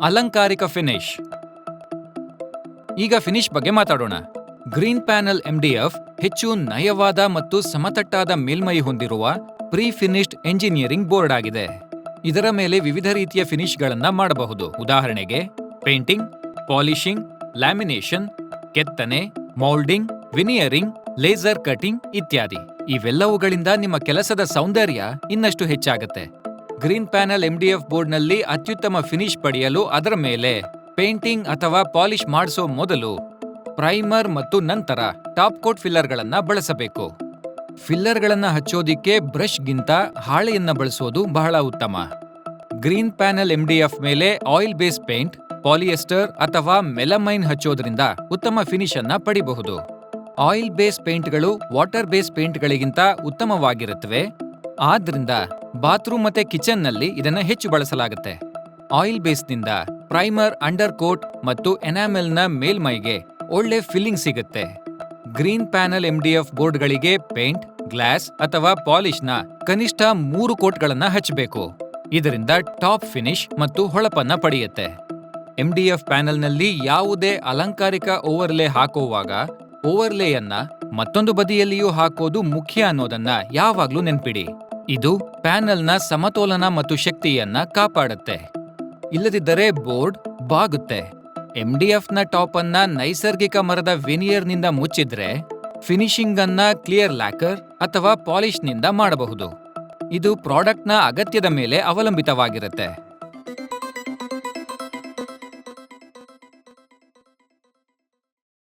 ಅಲಂಕಾರಿಕ ಫಿನಿಶ್. ಈಗ ಫಿನಿಶ್ ಬಗ್ಗೆ ಮಾತಾಡೋಣ. ಗ್ರೀನ್ ಪ್ಯಾನೆಲ್ MDF ಹೆಚ್ಚು ನಯವಾದ ಮತ್ತು ಸಮತಟ್ಟಾದ ಮೇಲ್ಮೈ ಹೊಂದಿರುವ ಪ್ರೀ ಫಿನಿಶ್ಡ್ ಎಂಜಿನಿಯರಿಂಗ್ ಬೋರ್ಡ್ ಆಗಿದೆ. ಇದರ ಮೇಲೆ ವಿವಿಧ ರೀತಿಯ ಫಿನಿಶ್ಗಳನ್ನ ಮಾಡಬಹುದು. ಉದಾಹರಣೆಗೆ ಪೇಂಟಿಂಗ್, ಪಾಲಿಶಿಂಗ್, ಲ್ಯಾಮಿನೇಷನ್, ಕೆತ್ತನೆ, ಮೌಲ್ಡಿಂಗ್, ವಿನಿಯರಿಂಗ್, ಲೇಸರ್ ಕಟಿಂಗ್ ಇತ್ಯಾದಿ. ಇವೆಲ್ಲವುಗಳಿಂದ ನಿಮ್ಮ ಕೆಲಸದ ಸೌಂದರ್ಯ ಇನ್ನಷ್ಟು ಹೆಚ್ಚಾಗುತ್ತೆ. ಗ್ರೀನ್ ಪ್ಯಾನೆಲ್ MDF ಬೋರ್ಡ್ನಲ್ಲಿ ಅತ್ಯುತ್ತಮ ಫಿನಿಶ್ ಪಡೆಯಲು ಅದರ ಮೇಲೆ ಪೇಂಟಿಂಗ್ ಅಥವಾ ಪಾಲಿಶ್ ಮಾಡಿಸೋ ಮೊದಲು ಪ್ರೈಮರ್ ಮತ್ತು ನಂತರ ಟಾಪ್ ಕೋಟ್ ಫಿಲ್ಲರ್ಗಳನ್ನ ಬಳಸಬೇಕು. ಫಿಲ್ಲರ್ಗಳನ್ನ ಹಚ್ಚೋದಿಕ್ಕೆ ಬ್ರಷ್ಗಿಂತ ಹಾಳೆಯನ್ನ ಬಳಸೋದು ಬಹಳ ಉತ್ತಮ. ಗ್ರೀನ್ ಪ್ಯಾನೆಲ್ MDF ಮೇಲೆ ಆಯಿಲ್ ಬೇಸ್ ಪೇಂಟ್, ಪಾಲಿಯೆಸ್ಟರ್ ಅಥವಾ ಮೆಲಮೈನ್ ಹಚ್ಚೋದ್ರಿಂದ ಉತ್ತಮ ಫಿನಿಶ್ ಅನ್ನ ಪಡಿಬಹುದು. ಆಯಿಲ್ ಬೇಸ್ ಪೇಂಟ್ಗಳು ವಾಟರ್ ಬೇಸ್ ಪೇಂಟ್ಗಳಿಗಿಂತ ಉತ್ತಮವಾಗಿರುತ್ತವೆ. ಆದ್ರಿಂದ ಬಾತ್ರೂಮ್ ಮತ್ತೆ ಕಿಚನ್ನಲ್ಲಿ ಇದನ್ನ ಹೆಚ್ಚು ಬಳಸಲಾಗುತ್ತೆ. ಆಯಿಲ್ ಬೇಸ್ನಿಂದ ಪ್ರೈಮರ್, ಅಂಡರ್ ಕೋಟ್ ಮತ್ತು ಎನಾಮೆಲ್ನ ಮೇಲ್ಮೈಗೆ ಒಳ್ಳೆ ಫಿಲ್ಲಿಂಗ್ ಸಿಗುತ್ತೆ. ಗ್ರೀನ್ ಪ್ಯಾನೆಲ್ MDF ಬೋರ್ಡ್ಗಳಿಗೆ ಪೇಂಟ್, ಗ್ಲಾಸ್ ಅಥವಾ ಪಾಲಿಶ್ನ ಕನಿಷ್ಠ 3 ಕೋಟ್ಗಳನ್ನ ಹಚ್ಚಬೇಕು. ಇದರಿಂದ ಟಾಪ್ ಫಿನಿಶ್ ಮತ್ತು ಹೊಳಪನ್ನ ಪಡೆಯುತ್ತೆ. MDF ಪ್ಯಾನೆಲ್ನಲ್ಲಿ ಯಾವುದೇ ಅಲಂಕಾರಿಕ ಓವರ್ಲೇ ಹಾಕುವಾಗ ಓವರ್ಲೇಯನ್ನ ಮತ್ತೊಂದು ಬದಿಯಲ್ಲಿಯೂ ಹಾಕೋದು ಮುಖ್ಯ ಅನ್ನೋದನ್ನ ಯಾವಾಗ್ಲೂ ನೆನ್ಪಿಡಿ. ಇದು ಪ್ಯಾನೆಲ್ನ ಸಮತೋಲನ ಮತ್ತು ಶಕ್ತಿಯನ್ನ ಕಾಪಾಡುತ್ತೆ. ಇಲ್ಲದಿದ್ದರೆ ಬೋರ್ಡ್ ಬಾಗುತ್ತೆ. MDFನ ಟಾಪ್ ಅನ್ನ ನೈಸರ್ಗಿಕ ಮರದ ವೆನಿಯರ್ನಿಂದ ಮುಚ್ಚಿದ್ರೆ ಫಿನಿಶಿಂಗ್ ಅನ್ನ ಕ್ಲಿಯರ್ ಲ್ಯಾಕರ್ ಅಥವಾ ಪಾಲಿಶ್ನಿಂದ ಮಾಡಬಹುದು. ಇದು ಪ್ರಾಡಕ್ಟ್ನ ಅಗತ್ಯದ ಮೇಲೆ ಅವಲಂಬಿತವಾಗಿರುತ್ತೆ.